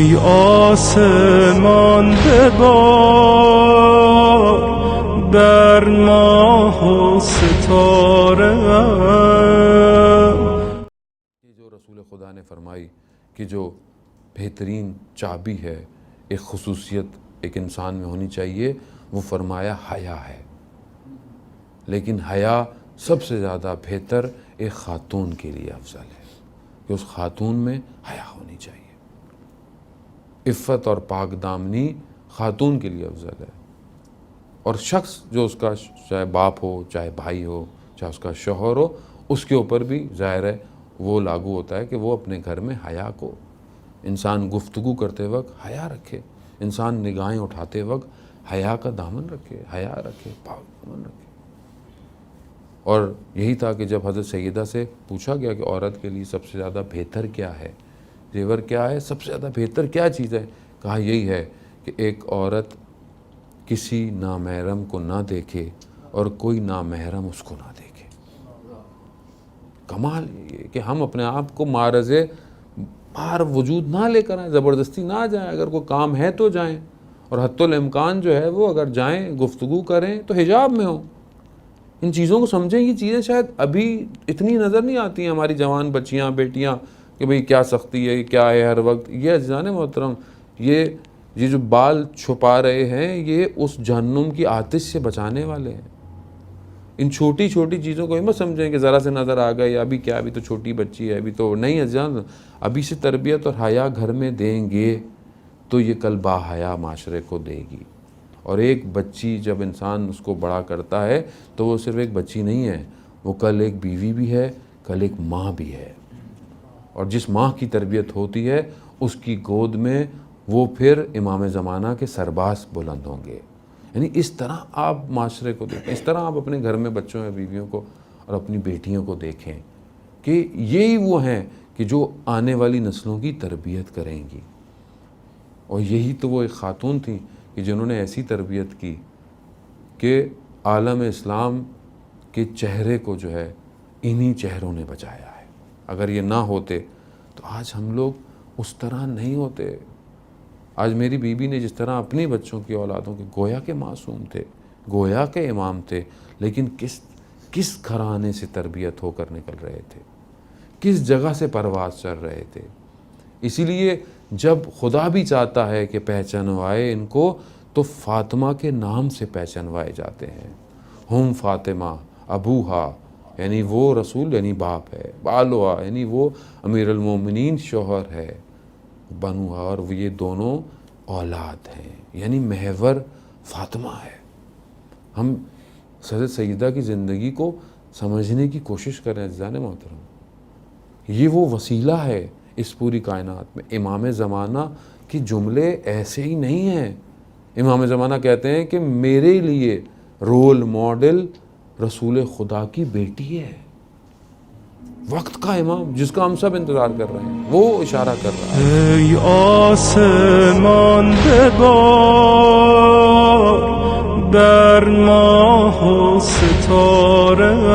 ای آسمان ببار بر ماه و ستاره. جو رسول خدا نے فرمائی کہ جو بہترین چابی ہے ایک خصوصیت ایک انسان میں ہونی چاہیے، وہ فرمایا حیا ہے. لیکن حیا سب سے زیادہ بہتر ایک خاتون کے لیے افضل ہے کہ اس خاتون میں حیا ہونی چاہیے. عفت اور پاک دامنی خاتون کے لیے افضل ہے. اور شخص جو اس کا چاہے باپ ہو، چاہے بھائی ہو، چاہے اس کا شوہر ہو، اس کے اوپر بھی ظاہر ہے وہ لاگو ہوتا ہے کہ وہ اپنے گھر میں حیا کو، انسان گفتگو کرتے وقت حیا رکھے، انسان نگاہیں اٹھاتے وقت حیا کا دامن رکھے، حیا رکھے، پاک دامن رکھے. اور یہی تھا کہ جب حضرت سیدہ سے پوچھا گیا کہ عورت کے لیے سب سے زیادہ بہتر کیا ہے، زیور کیا ہے، سب سے زیادہ بہتر کیا چیز ہے، کہا یہی ہے کہ ایک عورت کسی نامحرم کو نہ دیکھے اور کوئی نامحرم اس کو نہ دیکھے. کمال یہ کہ ہم اپنے آپ کو معرض باہر وجود نہ لے کر آئیں، زبردستی نہ جائیں. اگر کوئی کام ہے تو جائیں، اور حتی الامکان جو ہے وہ اگر جائیں گفتگو کریں تو حجاب میں ہوں. ان چیزوں کو سمجھیں. یہ چیزیں شاید ابھی اتنی نظر نہیں آتی ہیں ہماری جوان بچیاں بیٹیاں کہ بھئی کیا سختی ہے، کیا ہے ہر وقت. یہ عزیزان محترم، یہ جو بال چھپا رہے ہیں یہ اس جہنم کی آتش سے بچانے والے ہیں. ان چھوٹی چھوٹی چیزوں کو مت سمجھیں کہ ذرا سے نظر آ گئے، ابھی کیا، ابھی تو چھوٹی بچی ہے، ابھی تو نہیں. عزیزان ابھی سے تربیت اور حیا گھر میں دیں گے تو یہ کل با حیا معاشرے کو دے گی. اور ایک بچی جب انسان اس کو بڑا کرتا ہے تو وہ صرف ایک بچی نہیں ہے، وہ کل ایک بیوی بھی ہے، کل ایک ماں بھی ہے. اور جس ماں کی تربیت ہوتی ہے اس کی گود میں وہ پھر امام زمانہ کے سرباز بلند ہوں گے. یعنی اس طرح آپ معاشرے کو دیکھیں، اس طرح آپ اپنے گھر میں بچوں یا بیویوں کو اور اپنی بیٹیوں کو دیکھیں کہ یہی وہ ہیں کہ جو آنے والی نسلوں کی تربیت کریں گی. اور یہی تو وہ ایک خاتون تھیں کہ جنہوں نے ایسی تربیت کی کہ عالم اسلام کے چہرے کو جو ہے انہی چہروں نے بچایا ہے. اگر یہ نہ ہوتے تو آج ہم لوگ اس طرح نہیں ہوتے. آج میری بیوی نے جس طرح اپنی بچوں کی اولادوں کے گویا کے معصوم تھے، گویا کے امام تھے، لیکن کس گھرانے سے تربیت ہو کر نکل رہے تھے، کس جگہ سے پرواز چل رہے تھے. اسی لیے جب خدا بھی چاہتا ہے کہ پہچانوائے ان کو تو فاطمہ کے نام سے پہچانوائے جاتے ہیں. ہم فاطمہ ابوہا یعنی وہ رسول یعنی باپ ہے، بالوہا یعنی وہ امیر المومنین شوہر ہے، بنوہا اور وہ یہ دونوں اولاد ہیں، یعنی محور فاطمہ ہے. ہم حضرت سیدہ کی زندگی کو سمجھنے کی کوشش کریں عزیزان محترم. یہ وہ وسیلہ ہے اس پوری کائنات میں. امام زمانہ کے جملے ایسے ہی نہیں ہیں. امام زمانہ کہتے ہیں کہ میرے لیے رول ماڈل رسول خدا کی بیٹی ہے، وقت کا امام جس کا ہم سب انتظار کر رہے ہیں، وہ اشارہ کر رہا ہے. ای آسمان ببار بر ماه و ستاره.